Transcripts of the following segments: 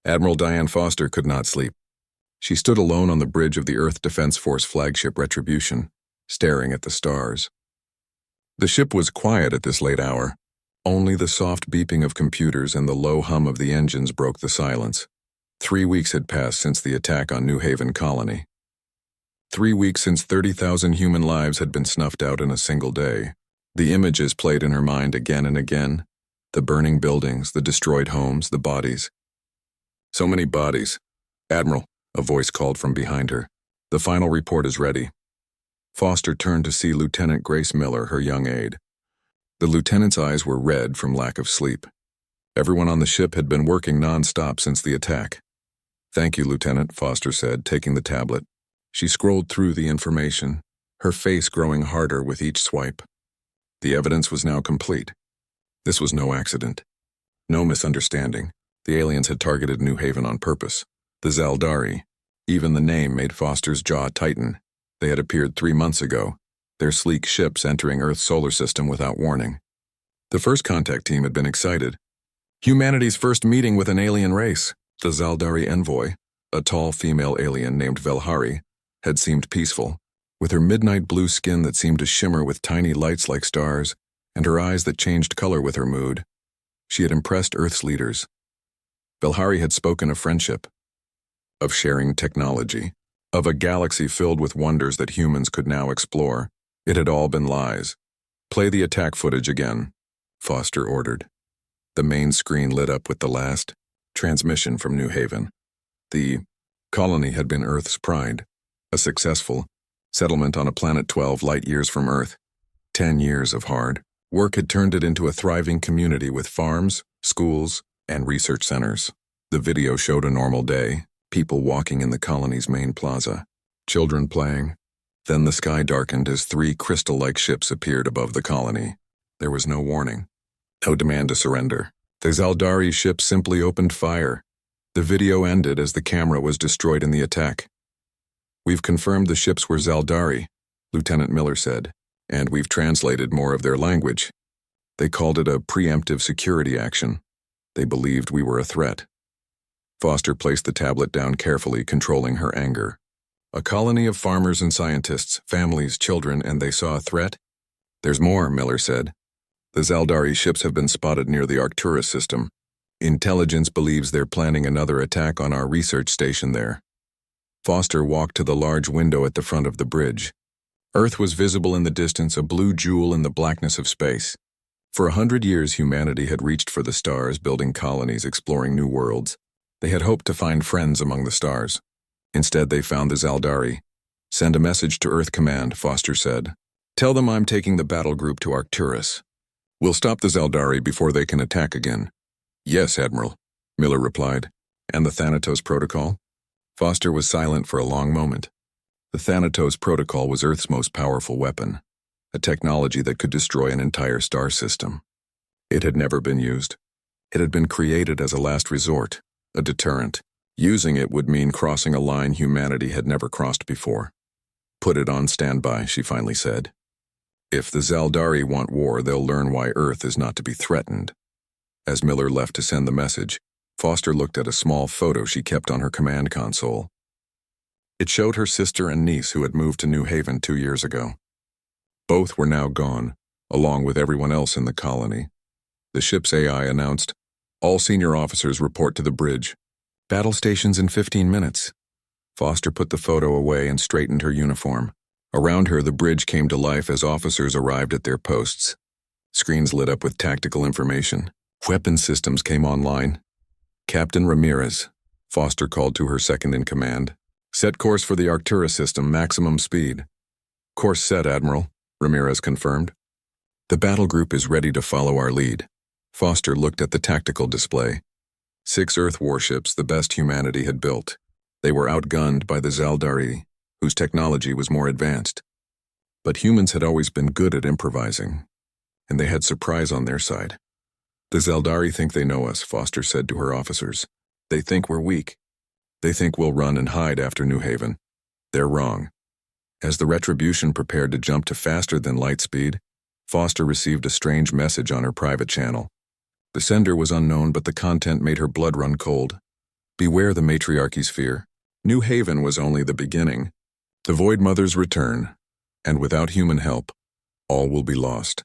Admiral Diane Foster could not sleep. She stood alone on the bridge of the Earth Defense Force flagship Retribution, staring at the stars. The ship was quiet at this late hour. Only the soft beeping of computers and the low hum of the engines broke the silence. 3 weeks had passed since the attack on New Haven Colony. 3 weeks since 30,000 human lives had been snuffed out in a single day. The images played in her mind again and again. The burning buildings, the destroyed homes, the bodies. So many bodies. Admiral, a voice called from behind her. The final report is ready. Foster turned to see Lieutenant Grace Miller, her young aide. The lieutenant's eyes were red from lack of sleep. Everyone on the ship had been working non-stop since the attack. "Thank you, Lieutenant," Foster said, taking the tablet. She scrolled through the information, her face growing harder with each swipe. The evidence was now complete. This was no accident. No misunderstanding. The aliens had targeted New Haven on purpose. The Zaldari. Even the name made Foster's jaw tighten. They had appeared 3 months ago, their sleek ships entering Earth's solar system without warning. The first contact team had been excited. Humanity's first meeting with an alien race. The Zaldari envoy, a tall female alien named Velhari, had seemed peaceful, with her midnight blue skin that seemed to shimmer with tiny lights like stars, and her eyes that changed color with her mood. She had impressed Earth's leaders. Velhari had spoken of friendship, of sharing technology, of a galaxy filled with wonders that humans could now explore. It had all been lies. "Play the attack footage again," Foster ordered. The main screen lit up with the last transmission from New Haven. The colony had been Earth's pride, a successful settlement on a planet 12 light-years from Earth. 10 years of hard work had turned it into a thriving community with farms, schools, and research centers. The video showed a normal day, people walking in the colony's main plaza, children playing. Then the sky darkened as 3 crystal-like ships appeared above the colony. There was no warning, no demand to surrender. The Zaldari ship simply opened fire. The video ended as the camera was destroyed in the attack. "We've confirmed the ships were Zaldari," Lieutenant Miller said, "and we've translated more of their language. They called it a preemptive security action. They believed we were a threat." Foster placed the tablet down carefully, controlling her anger. A colony of farmers and scientists, families, children, and they saw a threat? "There's more," Miller said. "The Zaldari ships have been spotted near the Arcturus system. Intelligence believes they're planning another attack on our research station there." Foster walked to the large window at the front of the bridge. Earth was visible in the distance, a blue jewel in the blackness of space. For 100 years, humanity had reached for the stars, building colonies, exploring new worlds. They had hoped to find friends among the stars. Instead, they found the Zaldari. "Send a message to Earth Command," Foster said. "Tell them I'm taking the battle group to Arcturus. We'll stop the Zaldari before they can attack again." "Yes, Admiral," Miller replied. "And the Thanatos Protocol?" Foster was silent for a long moment. The Thanatos Protocol was Earth's most powerful weapon, a technology that could destroy an entire star system. It had never been used. It had been created as a last resort, a deterrent. Using it would mean crossing a line humanity had never crossed before. "Put it on standby," she finally said. "If the Zaldari want war, they'll learn why Earth is not to be threatened." As Miller left to send the message, Foster looked at a small photo she kept on her command console. It showed her sister and niece who had moved to New Haven 2 years ago. Both were now gone, along with everyone else in the colony. The ship's AI announced, "All senior officers report to the bridge. Battle stations in 15 minutes." Foster put the photo away and straightened her uniform. Around her, the bridge came to life as officers arrived at their posts. Screens lit up with tactical information. Weapon systems came online. "Captain Ramirez," Foster called to her second-in-command. "Set course for the Arcturus system, maximum speed." "Course set, Admiral," Ramirez confirmed. "The battle group is ready to follow our lead." Foster looked at the tactical display. 6 Earth warships, the best humanity had built. They were outgunned by the Zaldari, whose technology was more advanced. But humans had always been good at improvising, and they had surprise on their side. "The Zaldari think they know us," Foster said to her officers. "They think we're weak. They think we'll run and hide after New Haven. They're wrong." As the Retribution prepared to jump to faster than light speed, Foster received a strange message on her private channel. The sender was unknown, but the content made her blood run cold. Beware the matriarchy's fear. New Haven was only the beginning. The Void Mother's return, and without human help, all will be lost.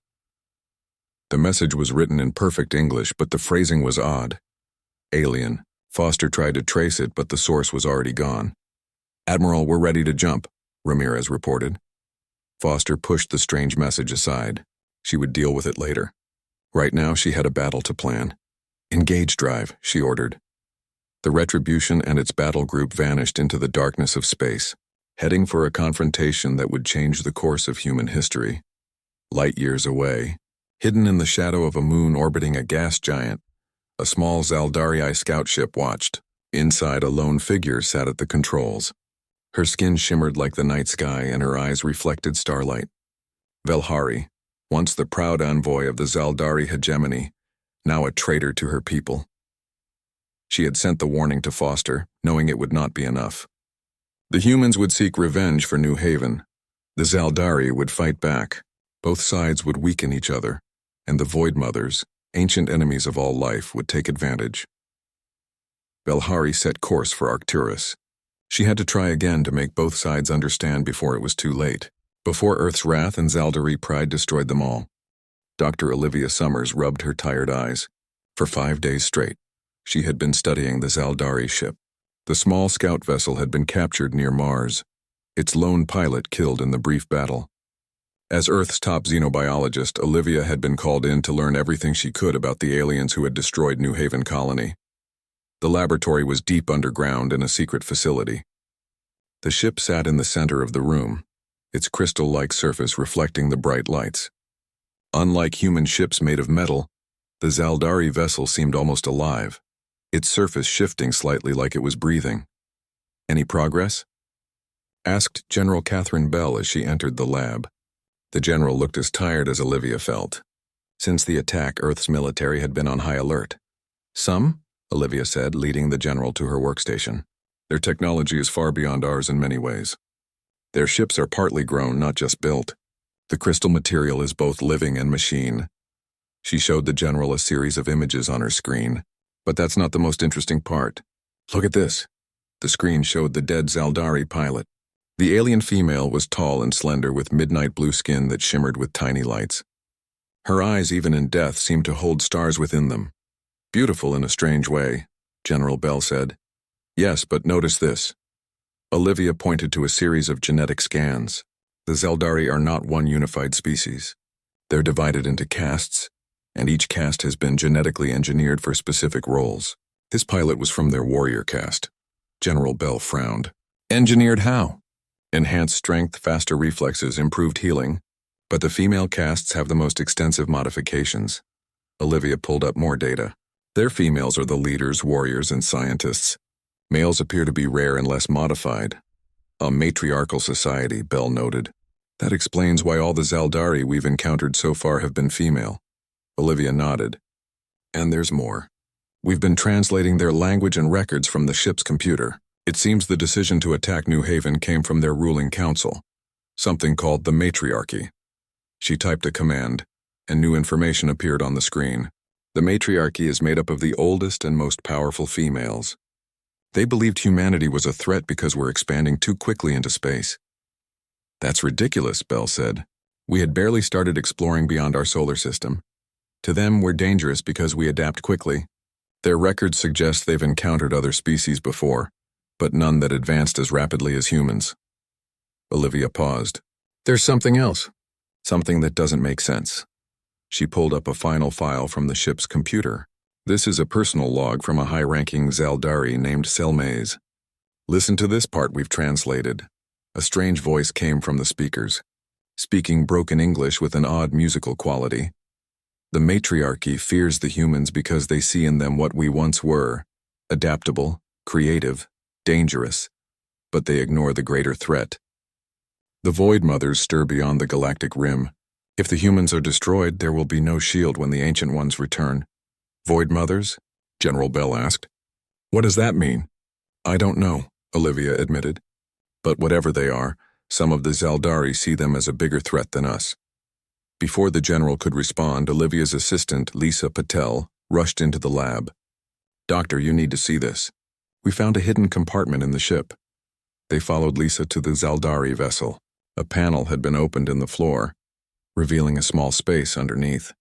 The message was written in perfect English, but the phrasing was odd. Alien. Foster tried to trace it, but the source was already gone. Admiral, we're ready to jump, Ramirez reported. Foster pushed the strange message aside. She would deal with it later. Right now, she had a battle to plan. Engage drive, she ordered. The Retribution and its battle group vanished into the darkness of space, heading for a confrontation that would change the course of human history. Light years away, hidden in the shadow of a moon orbiting a gas giant, a small Zaldari scout ship watched. Inside, a lone figure sat at the controls. Her skin shimmered like the night sky and her eyes reflected starlight. Velhari, once the proud envoy of the Zaldari hegemony, now a traitor to her people. She had sent the warning to Foster, knowing it would not be enough. The humans would seek revenge for New Haven. The Zaldari would fight back. Both sides would weaken each other, and the Void Mothers, ancient enemies of all life, would take advantage. Velhari set course for Arcturus. She had to try again to make both sides understand before it was too late, before Earth's wrath and Zaldari pride destroyed them all. Dr. Olivia Summers rubbed her tired eyes. For 5 days straight, she had been studying the Zaldari ship. The small scout vessel had been captured near Mars, its lone pilot killed in the brief battle. As Earth's top xenobiologist, Olivia had been called in to learn everything she could about the aliens who had destroyed New Haven Colony. The laboratory was deep underground in a secret facility. The ship sat in the center of the room, its crystal-like surface reflecting the bright lights. Unlike human ships made of metal, the Zaldari vessel seemed almost alive, its surface shifting slightly like it was breathing. Any progress? Asked General Catherine Bell as she entered the lab. The general looked as tired as Olivia felt. Since the attack, Earth's military had been on high alert. Some? Olivia said, leading the general to her workstation. Their technology is far beyond ours in many ways. Their ships are partly grown, not just built. The crystal material is both living and machine. She showed the general a series of images on her screen. But that's not the most interesting part. Look at this. The screen showed the dead Zaldari pilot. The alien female was tall and slender with midnight blue skin that shimmered with tiny lights. Her eyes, even in death, seemed to hold stars within them. Beautiful in a strange way, General Bell said. Yes, but notice this. Olivia pointed to a series of genetic scans. The Zaldari are not one unified species. They're divided into castes, and each caste has been genetically engineered for specific roles. This pilot was from their warrior caste. General Bell frowned. Engineered how? Enhanced strength, faster reflexes, improved healing. But the female castes have the most extensive modifications. Olivia pulled up more data. Their females are the leaders, warriors, and scientists. Males appear to be rare and less modified. A matriarchal society, Bell noted. That explains why all the Zaldari we've encountered so far have been female. Olivia nodded. And there's more. We've been translating their language and records from the ship's computer. It seems the decision to attack New Haven came from their ruling council, something called the matriarchy. She typed a command, and new information appeared on the screen. The matriarchy is made up of the oldest and most powerful females. They believed humanity was a threat because we're expanding too quickly into space. That's ridiculous, Bell said. We had barely started exploring beyond our solar system. To them, we're dangerous because we adapt quickly. Their records suggest they've encountered other species before, but none that advanced as rapidly as humans. Olivia paused. There's something else. Something that doesn't make sense. She pulled up a final file from the ship's computer. This is a personal log from a high-ranking Zaldari named Selmaze. Listen to this part we've translated. A strange voice came from the speakers, speaking broken English with an odd musical quality. The matriarchy fears the humans because they see in them what we once were, adaptable, creative, dangerous, but they ignore the greater threat. The Void Mothers stir beyond the galactic rim. If the humans are destroyed, there will be no shield when the Ancient Ones return. Void Mothers? General Bell asked. What does that mean? I don't know, Olivia admitted. But whatever they are, some of the Zaldari see them as a bigger threat than us. Before the general could respond, Olivia's assistant, Lisa Patel, rushed into the lab. Doctor, you need to see this. We found a hidden compartment in the ship. They followed Lisa to the Zaldari vessel. A panel had been opened in the floor, revealing a small space underneath.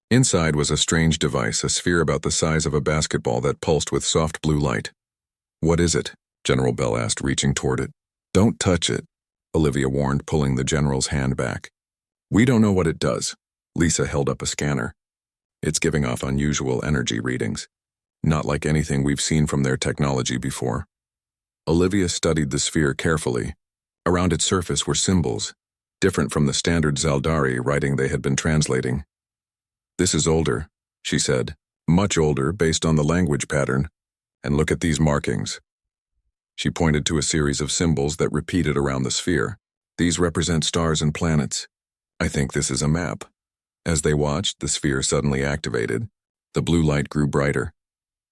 Inside was a strange device, a sphere about the size of a basketball that pulsed with soft blue light. "What is it?" General Bell asked, reaching toward it. "Don't touch it," Olivia warned, pulling the general's hand back. "We don't know what it does." Lisa held up a scanner. "It's giving off unusual energy readings. Not like anything we've seen from their technology before." Olivia studied the sphere carefully. Around its surface were symbols, different from the standard Zaldari writing they had been translating. "This is older," she said. "Much older based on the language pattern. And look at these markings." She pointed to a series of symbols that repeated around the sphere. "These represent stars and planets. I think this is a map." As they watched, the sphere suddenly activated. The blue light grew brighter,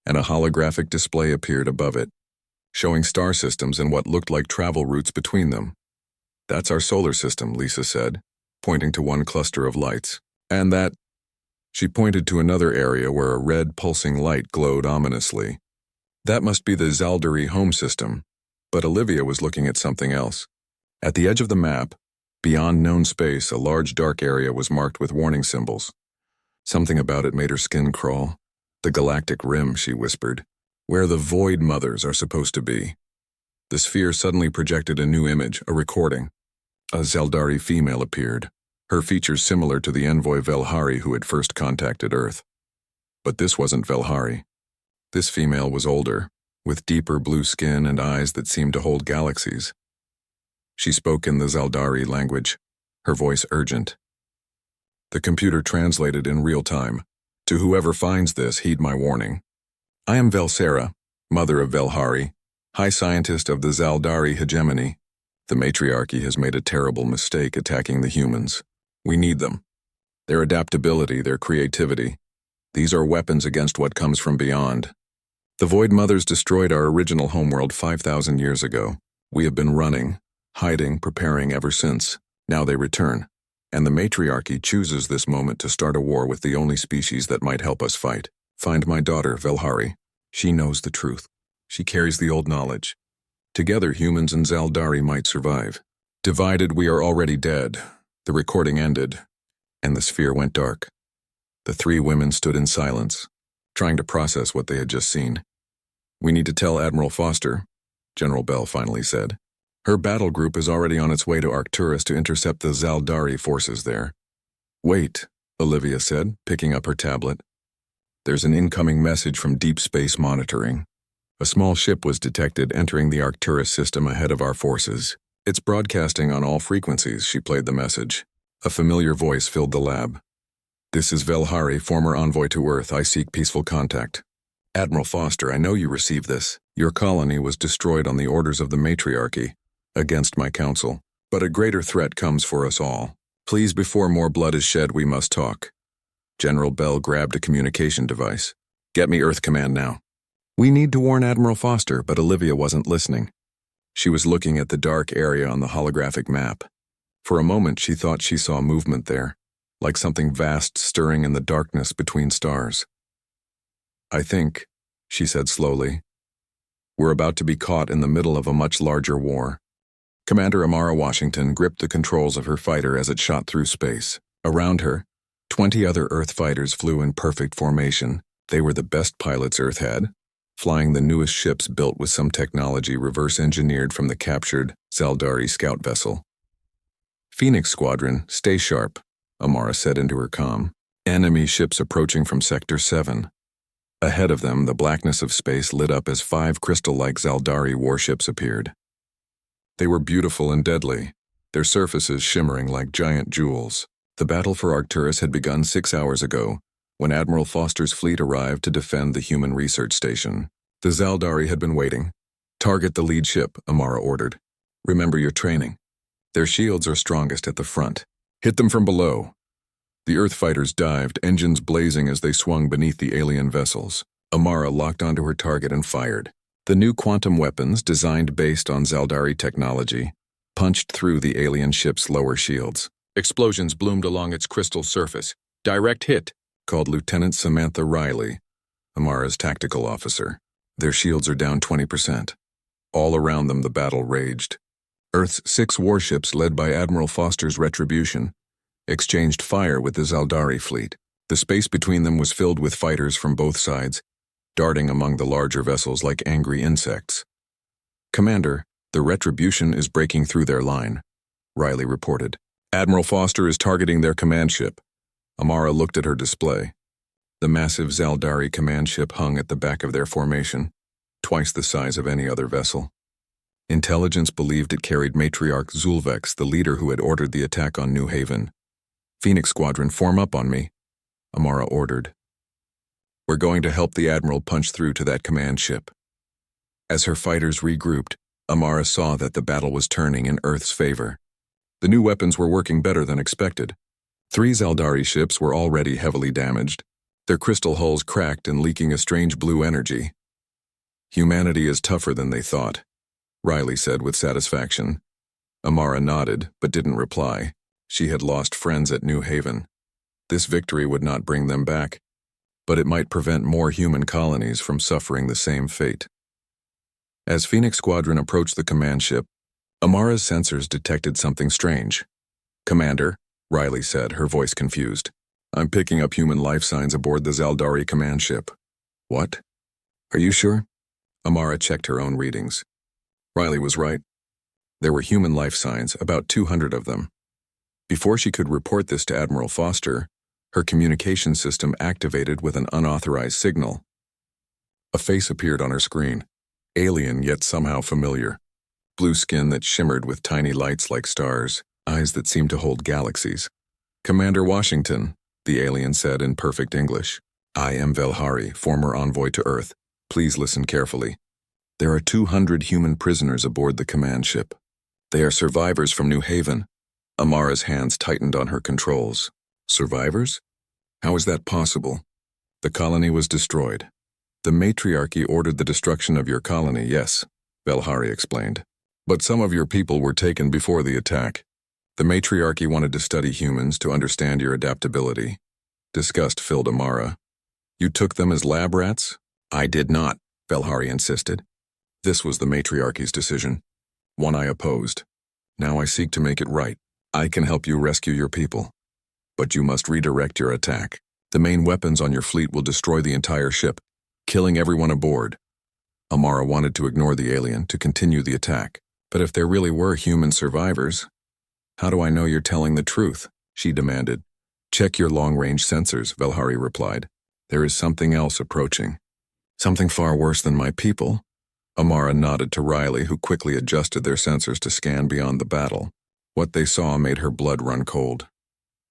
and a holographic display appeared above it, showing star systems and what looked like travel routes between them. "That's our solar system," Lisa said, pointing to one cluster of lights. "And that—" She pointed to another area where a red, pulsing light glowed ominously. "That must be the Zaldari home system," but Olivia was looking at something else. At the edge of the map, beyond known space, a large dark area was marked with warning symbols. Something about it made her skin crawl. "The Galactic Rim," she whispered, "where the Void Mothers are supposed to be." The sphere suddenly projected a new image, a recording. A Zaldari female appeared, her features similar to the envoy Velhari who had first contacted Earth. But this wasn't Velhari. This female was older, with deeper blue skin and eyes that seemed to hold galaxies. She spoke in the Zaldari language, her voice urgent. The computer translated in real time. "To whoever finds this, heed my warning. I am Velsera, mother of Velhari, high scientist of the Zaldari hegemony. The matriarchy has made a terrible mistake attacking the humans. We need them. Their adaptability, their creativity. These are weapons against what comes from beyond. The Void Mothers destroyed our original homeworld 5,000 years ago. We have been running, hiding, preparing ever since. Now they return. And the matriarchy chooses this moment to start a war with the only species that might help us fight. Find my daughter, Velhari. She knows the truth. She carries the old knowledge. Together, humans and Zaldari might survive. Divided, we are already dead." The recording ended, and the sphere went dark. The three women stood in silence, trying to process what they had just seen. "We need to tell Admiral Foster," General Bell finally said. "Her battle group is already on its way to Arcturus to intercept the Zaldari forces there." "Wait," Olivia said, picking up her tablet. "There's an incoming message from Deep Space Monitoring. A small ship was detected entering the Arcturus system ahead of our forces. It's broadcasting on all frequencies," she played the message. A familiar voice filled the lab. "This is Velhari, former envoy to Earth. I seek peaceful contact. Admiral Foster, I know you received this. Your colony was destroyed on the orders of the matriarchy, against my counsel. But a greater threat comes for us all. Please, before more blood is shed, we must talk." General Bell grabbed a communication device. "Get me Earth Command now." "We need to warn Admiral Foster," but Olivia wasn't listening. She was looking at the dark area on the holographic map. For a moment, she thought she saw movement there, like something vast stirring in the darkness between stars. "I think," she said slowly, "we're about to be caught in the middle of a much larger war." Commander Amara Washington gripped the controls of her fighter as it shot through space. Around her, 20 other Earth fighters flew in perfect formation. They were the best pilots Earth had, flying the newest ships built with some technology reverse-engineered from the captured Zaldari scout vessel. "Phoenix Squadron, stay sharp," Amara said into her comm. "Enemy ships approaching from Sector 7. Ahead of them, the blackness of space lit up as 5 crystal-like Zaldari warships appeared. They were beautiful and deadly, their surfaces shimmering like giant jewels. The battle for Arcturus had begun 6 hours ago, when Admiral Foster's fleet arrived to defend the human research station. The Zaldari had been waiting. "Target the lead ship," Amara ordered. "Remember your training. Their shields are strongest at the front. Hit them from below." The Earth fighters dived, engines blazing as they swung beneath the alien vessels. Amara locked onto her target and fired. The new quantum weapons, designed based on Zaldari technology, punched through the alien ship's lower shields. Explosions bloomed along its crystal surface. "Direct hit," called Lieutenant Samantha Riley, Amara's tactical officer. Their shields are down 20%. All around them the battle raged. Earth's 6 warships, led by Admiral Foster's Retribution, exchanged fire with the Zaldari fleet. The space between them was filled with fighters from both sides, darting among the larger vessels like angry insects. "Commander, the Retribution is breaking through their line," Riley reported. "Admiral Foster is targeting their command ship." Amara looked at her display. The massive Zaldari command ship hung at the back of their formation, twice the size of any other vessel. Intelligence believed it carried Matriarch Zulvex, the leader who had ordered the attack on New Haven. "Phoenix Squadron, form up on me," Amara ordered. "We're going to help the Admiral punch through to that command ship." As her fighters regrouped, Amara saw that the battle was turning in Earth's favor. The new weapons were working better than expected. 3 Zaldari ships were already heavily damaged, their crystal hulls cracked and leaking a strange blue energy. "Humanity is tougher than they thought," Riley said with satisfaction. Amara nodded, but didn't reply. She had lost friends at New Haven. This victory would not bring them back, but it might prevent more human colonies from suffering the same fate. As Phoenix Squadron approached the command ship, Amara's sensors detected something strange. "Commander," Riley said, her voice confused, "I'm picking up human life signs aboard the Zaldari command ship." "What? Are you sure?" Amara checked her own readings. Riley was right. There were human life signs, about 200 of them. Before she could report this to Admiral Foster, her communication system activated with an unauthorized signal. A face appeared on her screen, alien yet somehow familiar. Blue skin that shimmered with tiny lights like stars, eyes that seemed to hold galaxies. "Commander Washington," the alien said in perfect English. "I am Velhari, former envoy to Earth. Please listen carefully. There are 200 human prisoners aboard the command ship. They are survivors from New Haven." Amara's hands tightened on her controls. "Survivors? How is that possible?" "The colony was destroyed. The matriarchy ordered the destruction of your colony, yes," Velhari explained. "But some of your people were taken before the attack. The matriarchy wanted to study humans to understand your adaptability." Disgust filled Amara. "You took them as lab rats?" "I did not," Velhari insisted. "This was the matriarchy's decision, one I opposed. Now I seek to make it right. I can help you rescue your people, but you must redirect your attack. The main weapons on your fleet will destroy the entire ship, killing everyone aboard." Amara wanted to ignore the alien, to continue the attack. "But if there really were human survivors, how do I know you're telling the truth?" she demanded. "Check your long-range sensors," Velhari replied. "There is something else approaching." "Something far worse than my people?" Amara nodded to Riley, who quickly adjusted their sensors to scan beyond the battle. What they saw made her blood run cold.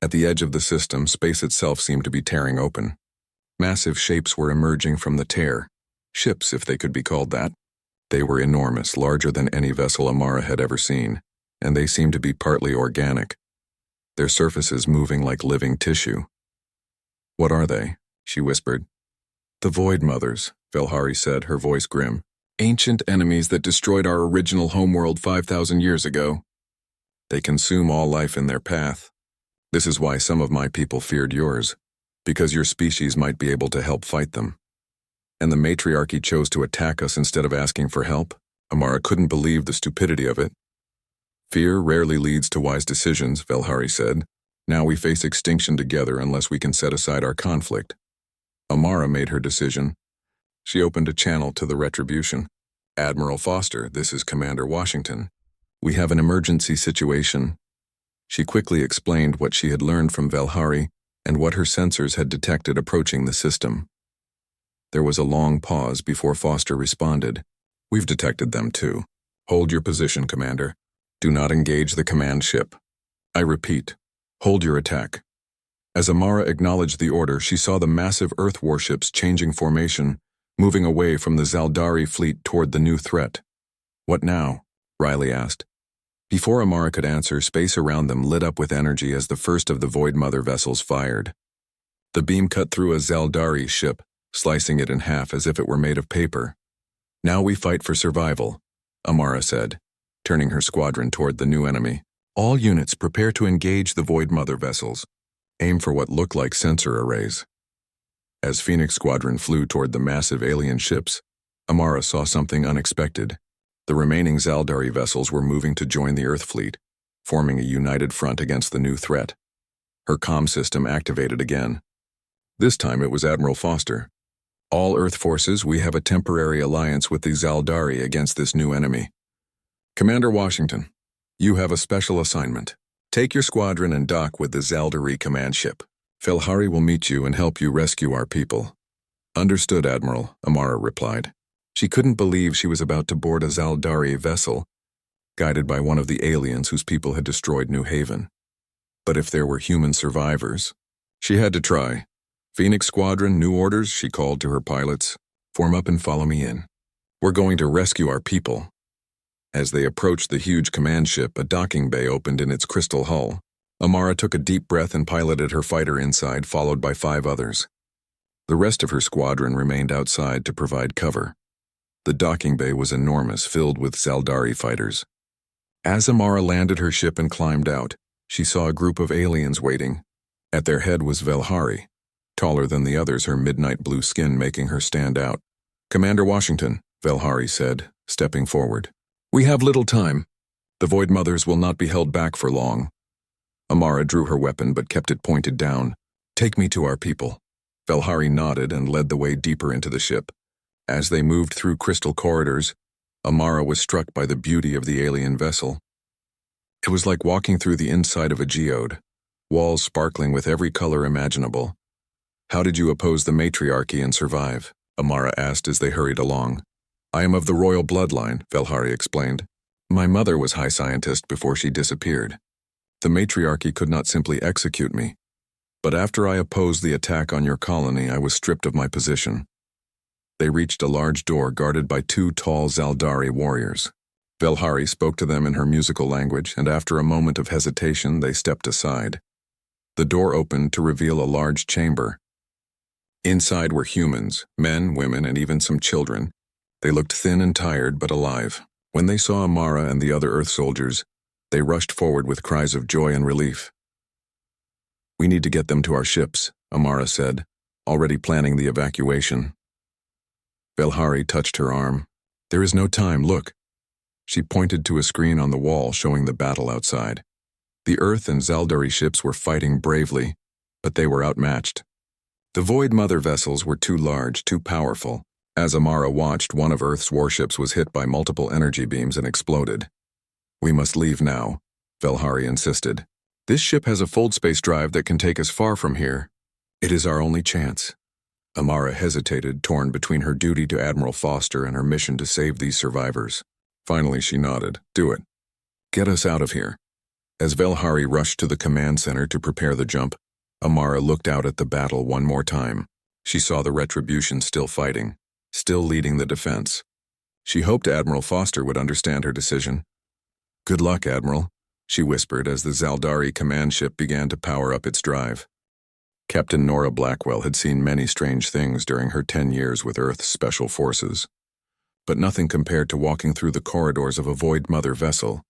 At the edge of the system, space itself seemed to be tearing open. Massive shapes were emerging from the tear. Ships, if they could be called that. They were enormous, larger than any vessel Amara had ever seen, and they seemed to be partly organic, their surfaces moving like living tissue. "What are they?" she whispered. "The Void Mothers," Velhari said, her voice grim. "Ancient enemies that destroyed our original homeworld 5,000 years ago. They consume all life in their path. This is why some of my people feared yours, because your species might be able to help fight them. And the matriarchy chose to attack us instead of asking for help." Amara couldn't believe the stupidity of it. "Fear rarely leads to wise decisions," Velhari said. "Now we face extinction together unless we can set aside our conflict." Amara made her decision. She opened a channel to the Retribution. "Admiral Foster, this is Commander Washington. We have an emergency situation." She quickly explained what she had learned from Velhari and what her sensors had detected approaching the system. There was a long pause before Foster responded. "We've detected them too. Hold your position, Commander. Do not engage the command ship. I repeat, hold your attack." As Amara acknowledged the order, she saw the massive Earth warships changing formation, moving away from the Zaldari fleet toward the new threat. "What now?" Riley asked. Before Amara could answer, space around them lit up with energy as the first of the Void Mother vessels fired. The beam cut through a Zaldari ship, slicing it in half as if it were made of paper. "Now we fight for survival," Amara said, turning her squadron toward the new enemy. "All units prepare to engage the Void Mother vessels. Aim for what looked like sensor arrays." As Phoenix Squadron flew toward the massive alien ships, Amara saw something unexpected. The remaining Zaldari vessels were moving to join the Earth fleet, forming a united front against the new threat. Her comm system activated again. This time it was Admiral Foster. "All Earth forces, we have a temporary alliance with the Zaldari against this new enemy. Commander Washington, you have a special assignment. Take your squadron and dock with the Zaldari command ship. Velhari will meet you and help you rescue our people." "Understood, Admiral," Amara replied. She couldn't believe she was about to board a Zaldari vessel, guided by one of the aliens whose people had destroyed New Haven. But if there were human survivors, she had to try. "Phoenix Squadron, new orders," she called to her pilots. "Form up and follow me in. We're going to rescue our people." As they approached the huge command ship, a docking bay opened in its crystal hull. Amara took a deep breath and piloted her fighter inside, followed by 5 others. The rest of her squadron remained outside to provide cover. The docking bay was enormous, filled with Zaldari fighters. As Amara landed her ship and climbed out, she saw a group of aliens waiting. At their head was Velhari, taller than the others, her midnight blue skin making her stand out. "Commander Washington," Velhari said, stepping forward. "We have little time. The Void Mothers will not be held back for long." Amara drew her weapon but kept it pointed down. "Take me to our people." Velhari nodded and led the way deeper into the ship. As they moved through crystal corridors, Amara was struck by the beauty of the alien vessel. It was like walking through the inside of a geode, walls sparkling with every color imaginable. "How did you oppose the matriarchy and survive?" Amara asked as they hurried along. "I am of the royal bloodline," Velhari explained. "My mother was high scientist before she disappeared. The matriarchy could not simply execute me. But after I opposed the attack on your colony, I was stripped of my position." They reached a large door guarded by 2 tall Zaldari warriors. Velhari spoke to them in her musical language, and after a moment of hesitation, they stepped aside. The door opened to reveal a large chamber. Inside were humans, men, women, and even some children. They looked thin and tired, but alive. When they saw Amara and the other Earth soldiers, they rushed forward with cries of joy and relief. "We need to get them to our ships," Amara said, already planning the evacuation. Velhari touched her arm. "There is no time, look." She pointed to a screen on the wall showing the battle outside. The Earth and Zaldari ships were fighting bravely, but they were outmatched. The Void Mother vessels were too large, too powerful. As Amara watched, one of Earth's warships was hit by multiple energy beams and exploded. "We must leave now," Velhari insisted. "This ship has a fold space drive that can take us far from here. It is our only chance." Amara hesitated, torn between her duty to Admiral Foster and her mission to save these survivors. Finally, she nodded. "Do it. Get us out of here." As Velhari rushed to the command center to prepare the jump, Amara looked out at the battle one more time. She saw the Retribution still fighting, still leading the defense. She hoped Admiral Foster would understand her decision. "Good luck, Admiral," she whispered as the Zaldari command ship began to power up its drive. Captain Nora Blackwell had seen many strange things during her 10 years with Earth's Special Forces, but nothing compared to walking through the corridors of a Void Mother vessel,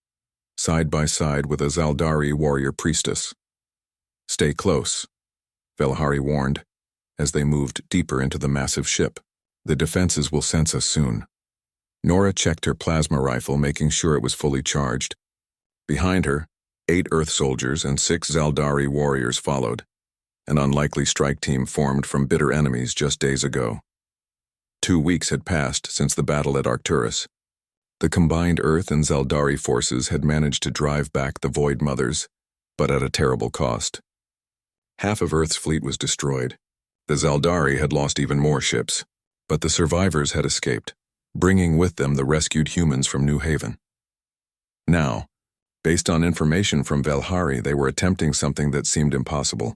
side by side with a Zaldari warrior priestess. "Stay close," Velhari warned, as they moved deeper into the massive ship. "The defenses will sense us soon." Nora checked her plasma rifle, making sure it was fully charged. Behind her, 8 Earth soldiers and 6 Zaldari warriors followed. An unlikely strike team formed from bitter enemies just days ago. 2 weeks had passed since the battle at Arcturus. The combined Earth and Zaldari forces had managed to drive back the Void Mothers, but at a terrible cost. Half of Earth's fleet was destroyed. The Zaldari had lost even more ships, but the survivors had escaped, bringing with them the rescued humans from New Haven. Now, based on information from Velhari, they were attempting something that seemed impossible: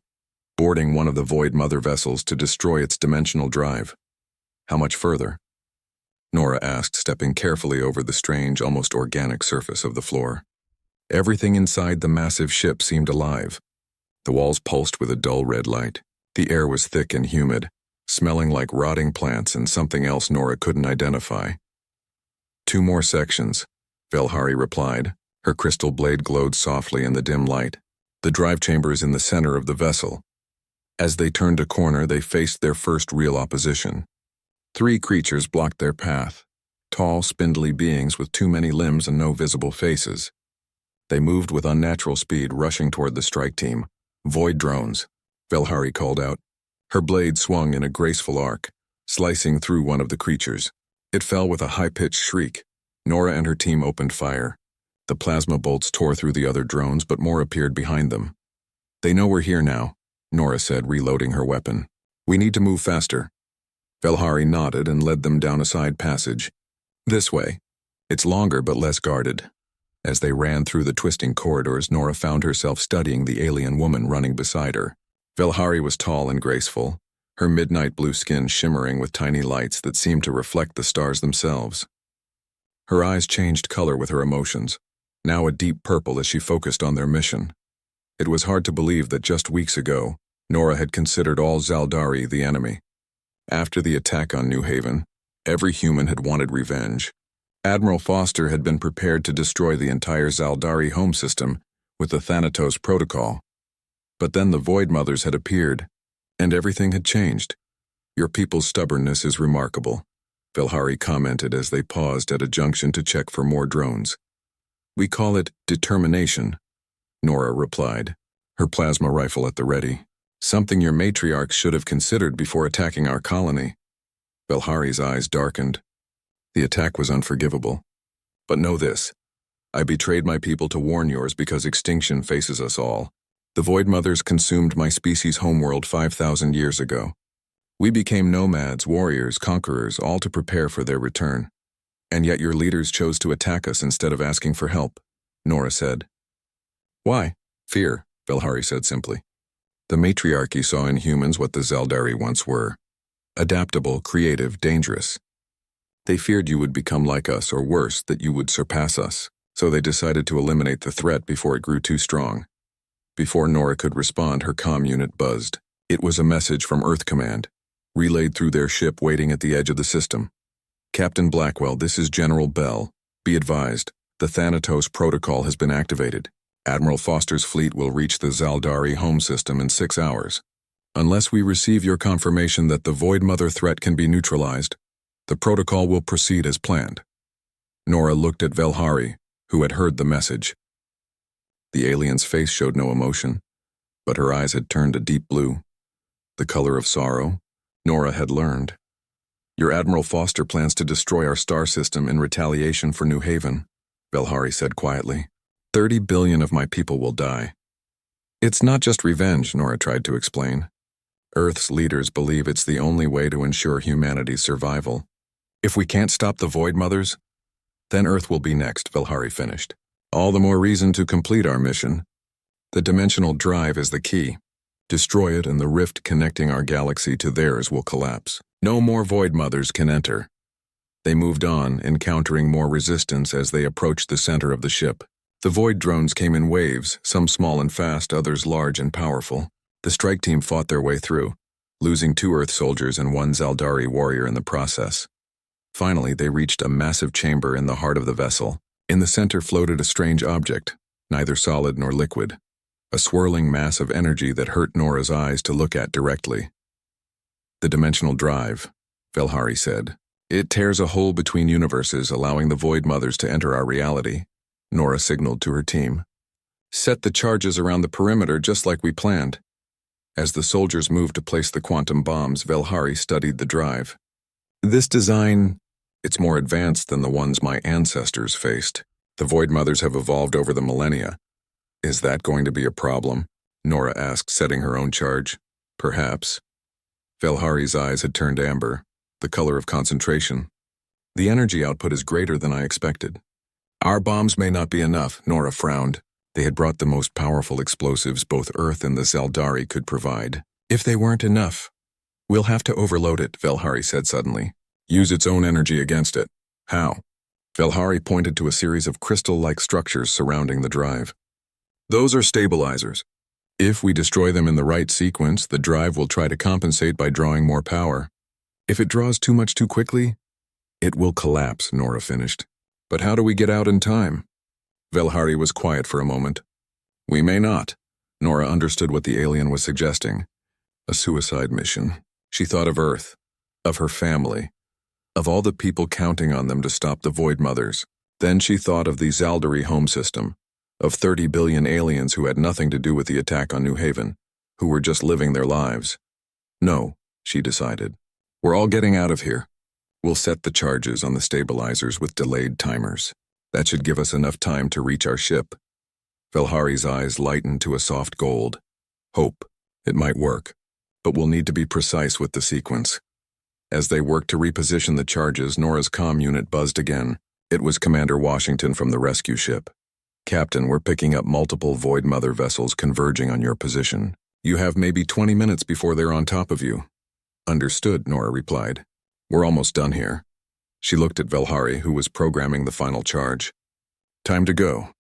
boarding one of the Void Mother vessels to destroy its dimensional drive. "How much further?" Nora asked, stepping carefully over the strange, almost organic surface of the floor. Everything inside the massive ship seemed alive. The walls pulsed with a dull red light. The air was thick and humid, smelling like rotting plants and something else Nora couldn't identify. "2 more sections," Velhari replied. Her crystal blade glowed softly in the dim light. "The drive chamber is in the center of the vessel." As they turned a corner, they faced their first real opposition. 3 creatures blocked their path, tall, spindly beings with too many limbs and no visible faces. They moved with unnatural speed, rushing toward the strike team. "Void drones," Velhari called out. Her blade swung in a graceful arc, slicing through one of the creatures. It fell with a high-pitched shriek. Nora and her team opened fire. The plasma bolts tore through the other drones, but more appeared behind them. "They know we're here now," Nora said, reloading her weapon. "We need to move faster." Velhari nodded and led them down a side passage. "This way. It's longer but less guarded." As they ran through the twisting corridors, Nora found herself studying the alien woman running beside her. Velhari was tall and graceful, her midnight blue skin shimmering with tiny lights that seemed to reflect the stars themselves. Her eyes changed color with her emotions, now a deep purple as she focused on their mission. It was hard to believe that just weeks ago, Nora had considered all Zaldari the enemy. After the attack on New Haven, every human had wanted revenge. Admiral Foster had been prepared to destroy the entire Zaldari home system with the Thanatos Protocol. But then the Void Mothers had appeared, and everything had changed. "Your people's stubbornness is remarkable," Velhari commented as they paused at a junction to check for more drones. "We call it determination," Nora replied, her plasma rifle at the ready. "Something your matriarchs should have considered before attacking our colony." Velhari's eyes darkened. The attack was unforgivable. "But know this. I betrayed my people to warn yours because extinction faces us all. The Void Mothers consumed my species' homeworld 5,000 years ago. We became nomads, warriors, conquerors, all to prepare for their return. And yet your leaders chose to attack us instead of asking for help," Nora said. "Why?" "Fear," Velhari said simply. "The matriarchy saw in humans what the Zaldari once were. Adaptable, creative, dangerous. They feared you would become like us, or worse, that you would surpass us. So they decided to eliminate the threat before it grew too strong." Before Nora could respond, her comm unit buzzed. It was a message from Earth Command, relayed through their ship waiting at the edge of the system. "Captain Blackwell, this is General Bell. Be advised, the Thanatos Protocol has been activated. Admiral Foster's fleet will reach the Zaldari home system in 6 hours. Unless we receive your confirmation that the Void Mother threat can be neutralized, the protocol will proceed as planned." Nora looked at Velhari, who had heard the message. The alien's face showed no emotion, but her eyes had turned a deep blue, the color of sorrow. Nora had learned. "Your Admiral Foster plans to destroy our star system in retaliation for New Haven," Velhari said quietly. 30 billion of my people will die." "It's not just revenge," Nora tried to explain. "Earth's leaders believe it's the only way to ensure humanity's survival. If we can't stop the Void Mothers, then Earth will be next," Velhari finished. "All the more reason to complete our mission. The dimensional drive is the key. Destroy it and the rift connecting our galaxy to theirs will collapse. No more Void Mothers can enter." They moved on, encountering more resistance as they approached the center of the ship. The Void drones came in waves, some small and fast, others large and powerful. The strike team fought their way through, losing 2 Earth soldiers and 1 Zaldari warrior in the process. Finally, they reached a massive chamber in the heart of the vessel. In the center floated a strange object, neither solid nor liquid, a swirling mass of energy that hurt Nora's eyes to look at directly. "The dimensional drive," Velhari said. "It tears a hole between universes, allowing the Void Mothers to enter our reality," Nora signaled to her team. "Set the charges around the perimeter just like we planned." As the soldiers moved to place the quantum bombs, Velhari studied the drive. "This design, it's more advanced than the ones my ancestors faced. The Void Mothers have evolved over the millennia. Is that going to be a problem?" Nora asked, setting her own charge. "Perhaps." Velhari's eyes had turned amber, the color of concentration. "The energy output is greater than I expected." "Our bombs may not be enough," Nora frowned. They had brought the most powerful explosives both Earth and the Zaldari could provide. "If they weren't enough, we'll have to overload it," Velhari said suddenly. "Use its own energy against it." "How?" Velhari pointed to a series of crystal-like structures surrounding the drive. "Those are stabilizers. If we destroy them in the right sequence, the drive will try to compensate by drawing more power. If it draws too much too quickly, it will collapse," Nora finished. "But how do we get out in time?" Velhari was quiet for a moment. "We may not." Nora understood what the alien was suggesting. A suicide mission. She thought of Earth, of her family, Of all the people counting on them to stop the Void Mothers, then she thought of the Zaldari home system, of 30 billion aliens who had nothing to do with the attack on New Haven, who were just living their lives. No, she decided. We're all getting out of here. We'll set the charges on the stabilizers with delayed timers. That should give us enough time to reach our ship. Velhari's eyes lightened to a soft gold. Hope. It might work, but we'll need to be precise with the sequence. As they worked to reposition the charges, Nora's comm unit buzzed again. It was Commander Washington from the rescue ship. Captain, we're picking up multiple Void Mother vessels converging on your position. You have maybe 20 minutes before they're on top of you. Understood, Nora replied. We're almost done here. She looked at Velhari, who was programming the final charge. Time to go.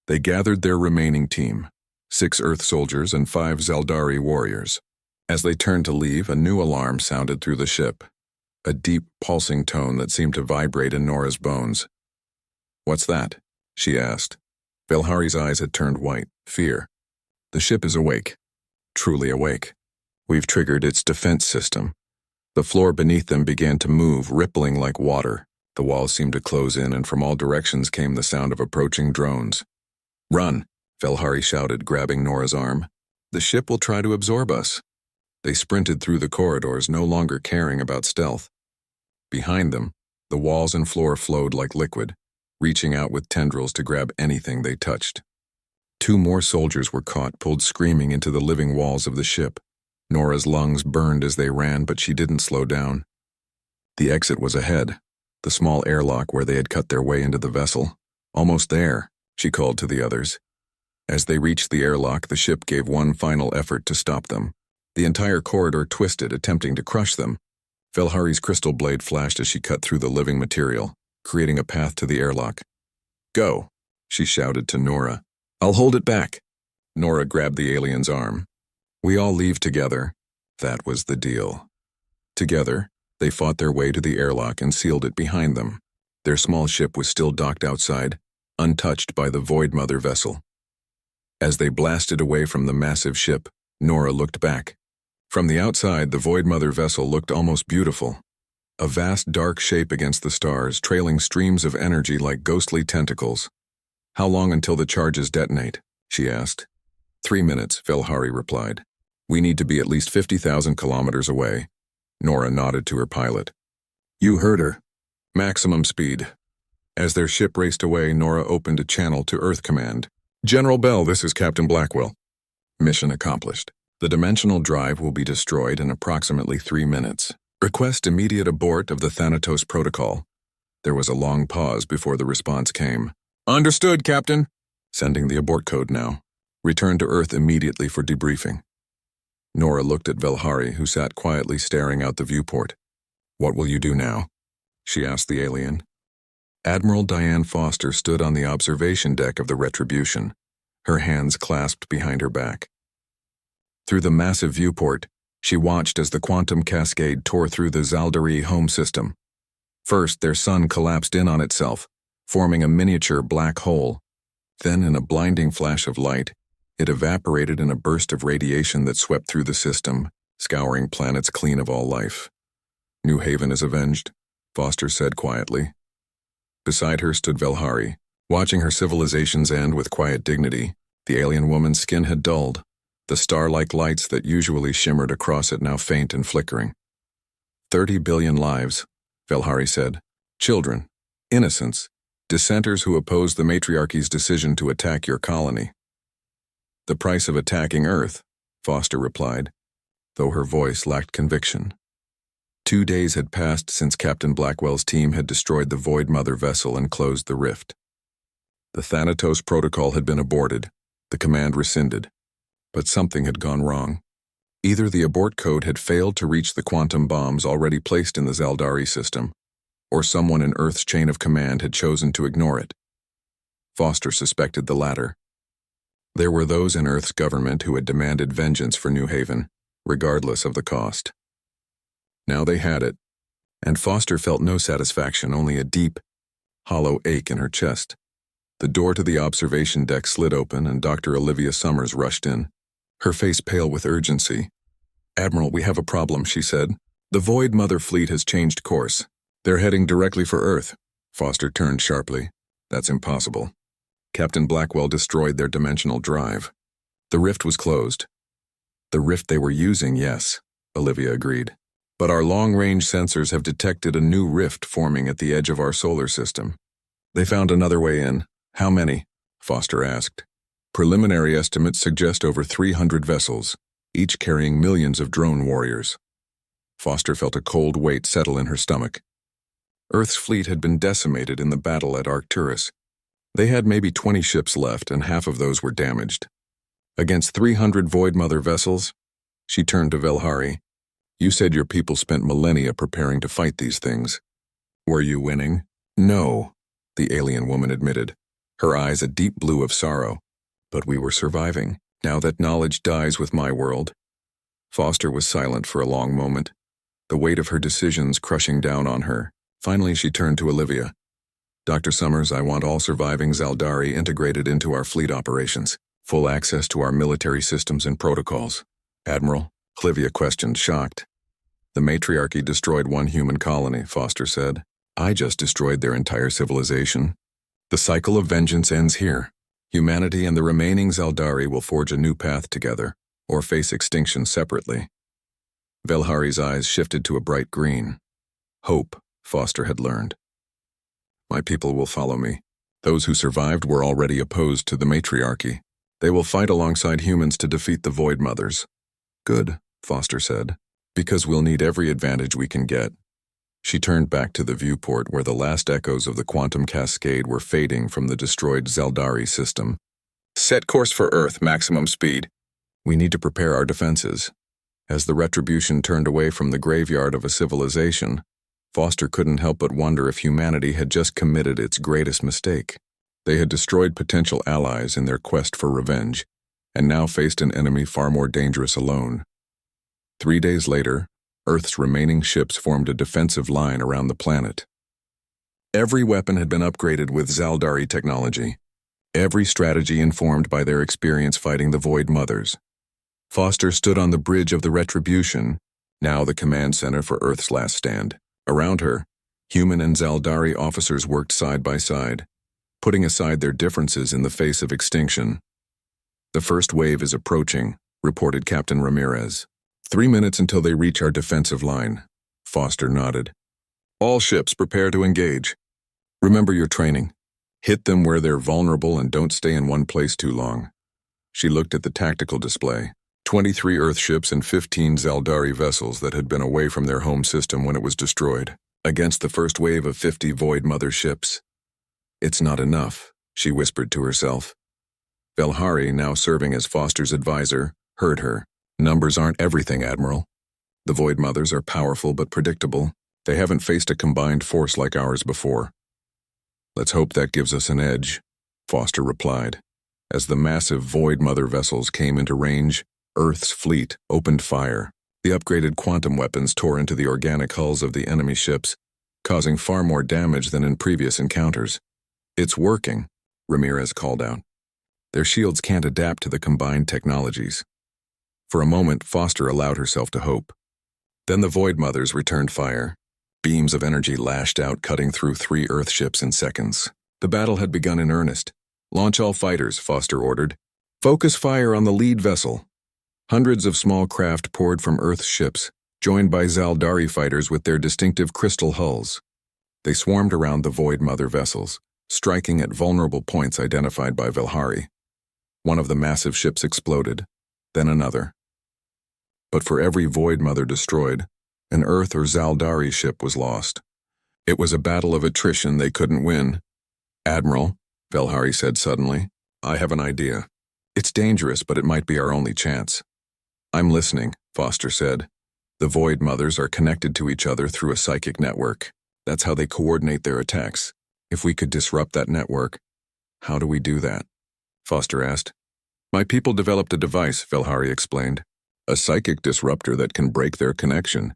They gathered their remaining team, 6 Earth soldiers and 5 Zaldari warriors. As they turned to leave, a new alarm sounded through the ship, a deep, pulsing tone that seemed to vibrate in Nora's bones. What's that? She asked. Velhari's eyes had turned white. Fear. The ship is awake. Truly awake. We've triggered its defense system. The floor beneath them began to move, rippling like water. The walls seemed to close in, and from all directions came the sound of approaching drones. Run, Velhari shouted, grabbing Nora's arm. The ship will try to absorb us. They sprinted through the corridors, no longer caring about stealth. Behind them, the walls and floor flowed like liquid, reaching out with tendrils to grab anything they touched. 2 more soldiers were caught, pulled screaming into the living walls of the ship. Nora's lungs burned as they ran, but she didn't slow down. The exit was ahead, the small airlock where they had cut their way into the vessel. Almost there, she called to the others. As they reached the airlock, the ship gave one final effort to stop them. The entire corridor twisted, attempting to crush them. Velhari's crystal blade flashed as she cut through the living material, creating a path to the airlock. Go, she shouted to Nora. I'll hold it back. Nora grabbed the alien's arm. We all leave together. That was the deal. Together, they fought their way to the airlock and sealed it behind them. Their small ship was still docked outside, untouched by the Void Mother vessel. As they blasted away from the massive ship, Nora looked back. From the outside, the Void Mother vessel looked almost beautiful. A vast dark shape against the stars, trailing streams of energy like ghostly tentacles. How long until the charges detonate? She asked. 3 minutes, Velhari replied. We need to be at least 50,000 kilometers away. Nora nodded to her pilot. You heard her. Maximum speed. As their ship raced away, Nora opened a channel to Earth Command. General Bell, this is Captain Blackwell. Mission accomplished. The dimensional drive will be destroyed in approximately 3 minutes. Request immediate abort of the Thanatos Protocol. There was a long pause before the response came. Understood, Captain. Sending the abort code now. Return to Earth immediately for debriefing. Nora looked at Velhari, who sat quietly staring out the viewport. What will you do now? She asked the alien. Admiral Diane Foster stood on the observation deck of the Retribution, her hands clasped behind her back. Through the massive viewport, she watched as the quantum cascade tore through the Zaldari home system. First, their sun collapsed in on itself, forming a miniature black hole. Then, in a blinding flash of light, it evaporated in a burst of radiation that swept through the system, scouring planets clean of all life. New Haven is avenged, Foster said quietly. Beside her stood Velhari, watching her civilization's end with quiet dignity. The alien woman's skin had dulled. The star-like lights that usually shimmered across it now faint and flickering. 30 billion lives, Velhari said. Children, innocents, dissenters who opposed the matriarchy's decision to attack your colony. The price of attacking Earth, Foster replied, though her voice lacked conviction. 2 days had passed since Captain Blackwell's team had destroyed the Void Mother vessel and closed the rift. The Thanatos Protocol had been aborted, the command rescinded. But something had gone wrong. Either the abort code had failed to reach the quantum bombs already placed in the Zaldari system, or someone in Earth's chain of command had chosen to ignore it. Foster suspected the latter. There were those in Earth's government who had demanded vengeance for New Haven, regardless of the cost. Now they had it, and Foster felt no satisfaction, only a deep, hollow ache in her chest. The door to the observation deck slid open and Dr. Olivia Summers rushed in, her face pale with urgency. Admiral, we have a problem, she said. The Void Mother fleet has changed course. They're heading directly for Earth. Foster turned sharply. That's impossible. Captain Blackwell destroyed their dimensional drive. The rift was closed. The rift they were using, yes, Olivia agreed. But our long-range sensors have detected a new rift forming at the edge of our solar system. They found another way in. How many? Foster asked. Preliminary estimates suggest over 300 vessels, each carrying millions of drone warriors. Foster felt a cold weight settle in her stomach. Earth's fleet had been decimated in the battle at Arcturus. They had maybe 20 ships left, and half of those were damaged. Against 300 Void Mother vessels, she turned to Velhari. You said your people spent millennia preparing to fight these things. Were you winning? No, the alien woman admitted, her eyes a deep blue of sorrow. But we were surviving. Now that knowledge dies with my world. Foster was silent for a long moment, the weight of her decisions crushing down on her. Finally, she turned to Olivia. Dr. Summers, I want all surviving Zaldari integrated into our fleet operations, full access to our military systems and protocols. Admiral, Olivia questioned, shocked. The matriarchy destroyed one human colony, Foster said. I just destroyed their entire civilization. The cycle of vengeance ends here. Humanity and the remaining Zaldari will forge a new path together, or face extinction separately. Velhari's eyes shifted to a bright green. Hope, Foster had learned. My people will follow me. Those who survived were already opposed to the matriarchy. They will fight alongside humans to defeat the Void Mothers. Good, Foster said, because we'll need every advantage we can get. She turned back to the viewport where the last echoes of the quantum cascade were fading from the destroyed Zaldari system. Set course for Earth, maximum speed. We need to prepare our defenses. As the retribution turned away from the graveyard of a civilization, Foster couldn't help but wonder if humanity had just committed its greatest mistake. They had destroyed potential allies in their quest for revenge, and now faced an enemy far more dangerous alone. 3 days later, Earth's remaining ships formed a defensive line around the planet. Every weapon had been upgraded with Zaldari technology, every strategy informed by their experience fighting the Void Mothers. Foster stood on the bridge of the Retribution, now the command center for Earth's last stand. Around her, human and Zaldari officers worked side by side, putting aside their differences in the face of extinction. The first wave is approaching, reported Captain Ramirez. 3 minutes until they reach our defensive line. Foster nodded. All ships prepare to engage. Remember your training. Hit them where they're vulnerable and don't stay in one place too long. She looked at the tactical display. 23 Earth ships and 15 Zaldari vessels that had been away from their home system when it was destroyed, against the first wave of 50 Void Mother ships. It's not enough, she whispered to herself. Velhari, now serving as Foster's advisor, heard her. Numbers aren't everything, Admiral. The Void Mothers are powerful but predictable. They haven't faced a combined force like ours before. Let's hope that gives us an edge, Foster replied. As the massive Void Mother vessels came into range, Earth's fleet opened fire. The upgraded quantum weapons tore into the organic hulls of the enemy ships, causing far more damage than in previous encounters. It's working, Ramirez called out. Their shields can't adapt to the combined technologies. For a moment, Foster allowed herself to hope. Then the Void Mothers returned fire. Beams of energy lashed out, cutting through 3 Earth ships in seconds. The battle had begun in earnest. Launch all fighters, Foster ordered. Focus fire on the lead vessel. Hundreds of small craft poured from Earth's ships, joined by Zaldari fighters with their distinctive crystal hulls. They swarmed around the Void Mother vessels, striking at vulnerable points identified by Velhari. One of the massive ships exploded, then another. But for every Void Mother destroyed, an Earth or Zaldari ship was lost. It was a battle of attrition they couldn't win. Admiral, Velhari said suddenly, I have an idea. It's dangerous, but it might be our only chance. I'm listening, Foster said. The Void Mothers are connected to each other through a psychic network. That's how they coordinate their attacks. If we could disrupt that network, how do we do that? Foster asked. My people developed a device, Velhari explained. A psychic disruptor that can break their connection.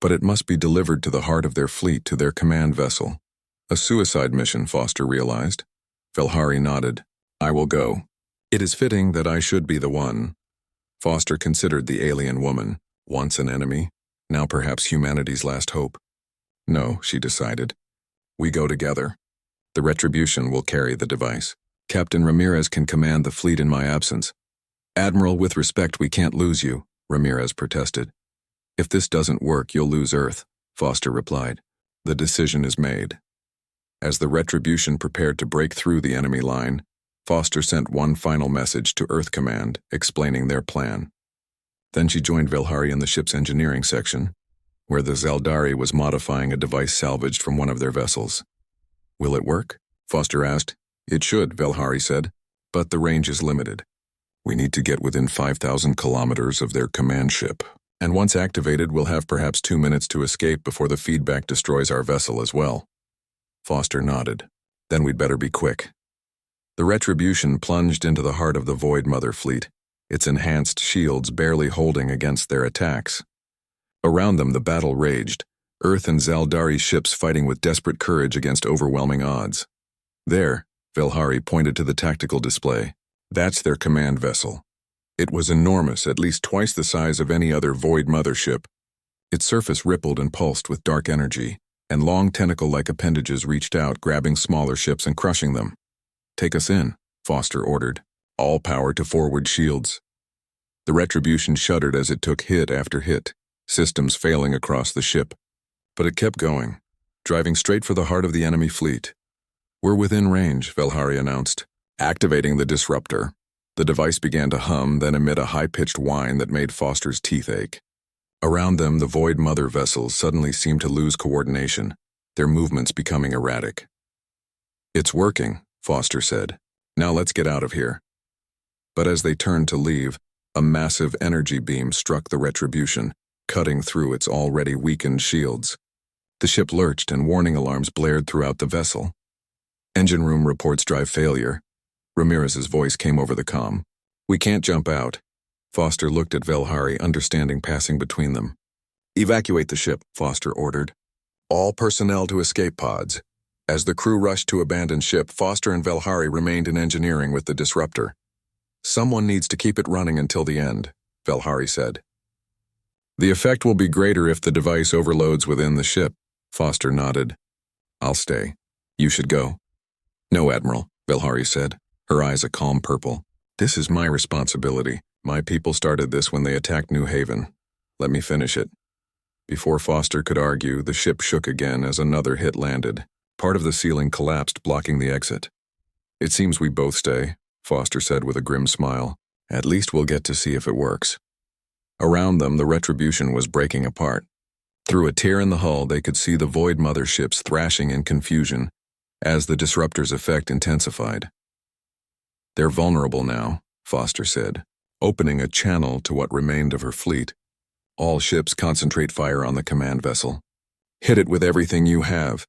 But it must be delivered to the heart of their fleet, to their command vessel. A suicide mission, Foster realized. Velhari nodded. I will go. It is fitting that I should be the one. Foster considered the alien woman, once an enemy, now perhaps humanity's last hope. No, she decided. We go together. The Retribution will carry the device. Captain Ramirez can command the fleet in my absence. Admiral, with respect, we can't lose you, Ramirez protested. If this doesn't work, you'll lose Earth, Foster replied. The decision is made. As the Retribution prepared to break through the enemy line, Foster sent one final message to Earth Command, explaining their plan. Then she joined Velhari in the ship's engineering section, where the Zaldari was modifying a device salvaged from one of their vessels. Will it work? Foster asked. It should, Velhari said, but the range is limited. We need to get within 5,000 kilometers of their command ship, and once activated, we'll have perhaps 2 minutes to escape before the feedback destroys our vessel as well. Foster nodded. Then we'd better be quick. The Retribution plunged into the heart of the Void Mother fleet, its enhanced shields barely holding against their attacks. Around them, the battle raged, Earth and Zaldari ships fighting with desperate courage against overwhelming odds. There, Velhari pointed to the tactical display. That's their command vessel. It was enormous, at least twice the size of any other Void Mother ship. Its surface rippled and pulsed with dark energy, and long tentacle-like appendages reached out, grabbing smaller ships and crushing them. Take us in, Foster ordered. All power to forward shields. The Retribution shuddered as it took hit after hit, systems failing across the ship. But it kept going, driving straight for the heart of the enemy fleet. We're within range, Velhari announced. Activating the disruptor. The device began to hum, then emit a high-pitched whine that made Foster's teeth ache. Around them, the Void Mother vessels suddenly seemed to lose coordination, their movements becoming erratic. It's working, Foster said. Now let's get out of here. But as they turned to leave, a massive energy beam struck the Retribution, cutting through its already weakened shields. The ship lurched and warning alarms blared throughout the vessel. Engine room reports drive failure. Ramirez's voice came over the comm. We can't jump out. Foster looked at Velhari, understanding passing between them. Evacuate the ship, Foster ordered. All personnel to escape pods. As the crew rushed to abandon ship, Foster and Velhari remained in engineering with the disruptor. Someone needs to keep it running until the end, Velhari said. The effect will be greater if the device overloads within the ship, Foster nodded. I'll stay. You should go. No, Admiral, Velhari said, her eyes a calm purple. This is my responsibility. My people started this when they attacked New Haven. Let me finish it. Before Foster could argue, the ship shook again as another hit landed. Part of the ceiling collapsed, blocking the exit. It seems we both stay, Foster said with a grim smile. At least we'll get to see if it works. Around them, the Retribution was breaking apart. Through a tear in the hull, they could see the Void Mother ships thrashing in confusion as the disruptor's effect intensified. They're vulnerable now, Foster said, opening a channel to what remained of her fleet. All ships concentrate fire on the command vessel. Hit it with everything you have.